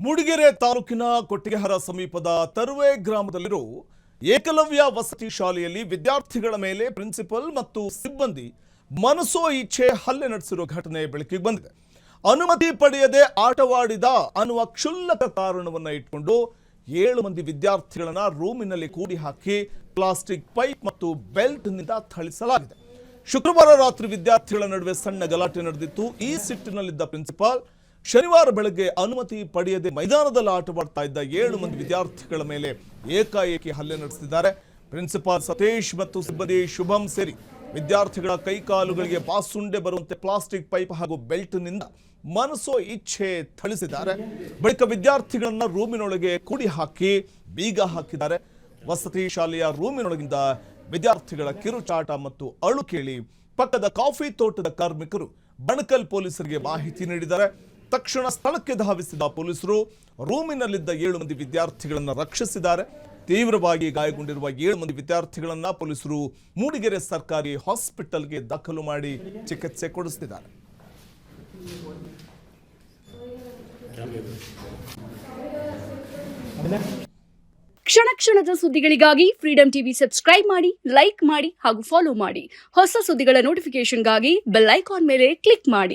ಮೂಡಿಗೆರೆ ತಾಲೂಕಿನ ಕೊಟ್ಟಿಗೆಹಾರ ಸಮೀಪದ ತರುವೆ ಗ್ರಾಮದಲ್ಲಿರೋ ಏಕಲವ್ಯ ವಸತಿ ಶಾಲೆಯಲ್ಲಿ ವಿದ್ಯಾರ್ಥಿಗಳ ಮೇಲೆ ಪ್ರಿನ್ಸಿಪಲ್ ಮತ್ತು ಸಿಬ್ಬಂದಿ ಮನಸೋ ಇಚ್ಛೆ ಹಲ್ಲೆ ನಡೆಸಿರುವ ಘಟನೆ ಬೆಳಕಿಗೆ ಬಂದಿದೆ. ಅನುಮತಿ ಪಡೆಯದೆ ಆಟವಾಡಿದ ಅನ್ನುವ ಕ್ಷುಲ್ಲಕ ಕಾರಣವನ್ನು ಇಟ್ಕೊಂಡು 7 ಮಂದಿ ವಿದ್ಯಾರ್ಥಿಗಳನ್ನ ರೂಮಿನಲ್ಲಿ ಕೂಡಿ ಹಾಕಿ ಪ್ಲಾಸ್ಟಿಕ್ ಪೈಪ್ ಮತ್ತು ಬೆಲ್ಟ್ ನಿಂದ ಥಳಿಸಲಾಗಿದೆ. ಶುಕ್ರವಾರ ರಾತ್ರಿ ವಿದ್ಯಾರ್ಥಿಗಳ ನಡುವೆ ಸಣ್ಣ ಗಲಾಟೆ ನಡೆದಿತ್ತು. ಈ ಸಿಟ್ಟಿನಲ್ಲಿದ್ದ ಪ್ರಿನ್ಸಿಪಾಲ್ ಶನಿವಾರ ಬೆಳಗ್ಗೆ ಅನುಮತಿ ಪಡೆಯದೆ ಮೈದಾನದಲ್ಲಿ ಆಟವಾಡ್ತಾ ಇದ್ದ 7 ಮಂದಿ ವಿದ್ಯಾರ್ಥಿಗಳ ಮೇಲೆ ಏಕಾಏಕಿ ಹಲ್ಲೆ ನಡೆಸಿದ್ದಾರೆ. ಪ್ರಿನ್ಸಿಪಾಲ್ ಸತೀಶ್ ಮತ್ತು ಸಿಬ್ಬಂದಿ ಶುಭಂ ಸೇರಿ ವಿದ್ಯಾರ್ಥಿಗಳ ಕೈಕಾಲುಗಳಿಗೆ ಬಾಸುಂಡೆ ಬರುವಂತೆ ಪ್ಲಾಸ್ಟಿಕ್ ಪೈಪ್ ಹಾಗೂ ಬೆಲ್ಟ್ ನಿಂದ ಮನಸೋ ಇಚ್ಛೆ ಥಳಿಸಿದ್ದಾರೆ. ಬಳಿಕ ವಿದ್ಯಾರ್ಥಿಗಳನ್ನ ರೂಮಿನೊಳಗೆ ಕೂಡಿ ಹಾಕಿ ಬೀಗ ಹಾಕಿದ್ದಾರೆ. ವಸತಿ ಶಾಲೆಯ ರೂಮಿನೊಳಗಿಂದ ವಿದ್ಯಾರ್ಥಿಗಳ ಕಿರುಚಾಟ ಮತ್ತು ಅಳು ಕೇಳಿ ಪಕ್ಕದ ಕಾಫಿ ತೋಟದ ಕಾರ್ಮಿಕರು ಬಣಕಲ್ ಪೊಲೀಸರಿಗೆ ಮಾಹಿತಿ ನೀಡಿದ್ದಾರೆ. ತಕ್ಷಣ ಸ್ಥಳಕ್ಕೆ ಧಾವಿಸಿದ ಪೊಲೀಸರು ರೂಮಿನಲ್ಲಿದ್ದ 7 ಮಂದಿ ವಿದ್ಯಾರ್ಥಿಗಳನ್ನು ರಕ್ಷಿಸಿದ್ದಾರೆ. ತೀವ್ರವಾಗಿ ಗಾಯಗೊಂಡಿರುವ 7 ಮಂದಿ ವಿದ್ಯಾರ್ಥಿಗಳನ್ನ ಪೊಲೀಸರು ಮೂಡಿಗೆರೆ ಸರ್ಕಾರಿ ಹಾಸ್ಪಿಟಲ್ಗೆ ದಾಖಲು ಮಾಡಿ ಚಿಕಿತ್ಸೆ ಕೊಡಿಸುತ್ತಿದ್ದಾರೆ. ಕ್ಷಣ ಕ್ಷಣದ ಸುದ್ದಿಗಳಿಗಾಗಿ ಫ್ರೀಡಂ ಟಿವಿ ಸಬ್ಸ್ಕ್ರೈಬ್ ಮಾಡಿ, ಲೈಕ್ ಮಾಡಿ ಹಾಗೂ ಫಾಲೋ ಮಾಡಿ. ಹೊಸ ಸುದ್ದಿಗಳ ನೋಟಿಫಿಕೇಶನ್ಗಾಗಿ ಬೆಲ್ ಐಕಾನ್ ಮೇಲೆ ಕ್ಲಿಕ್ ಮಾಡಿ.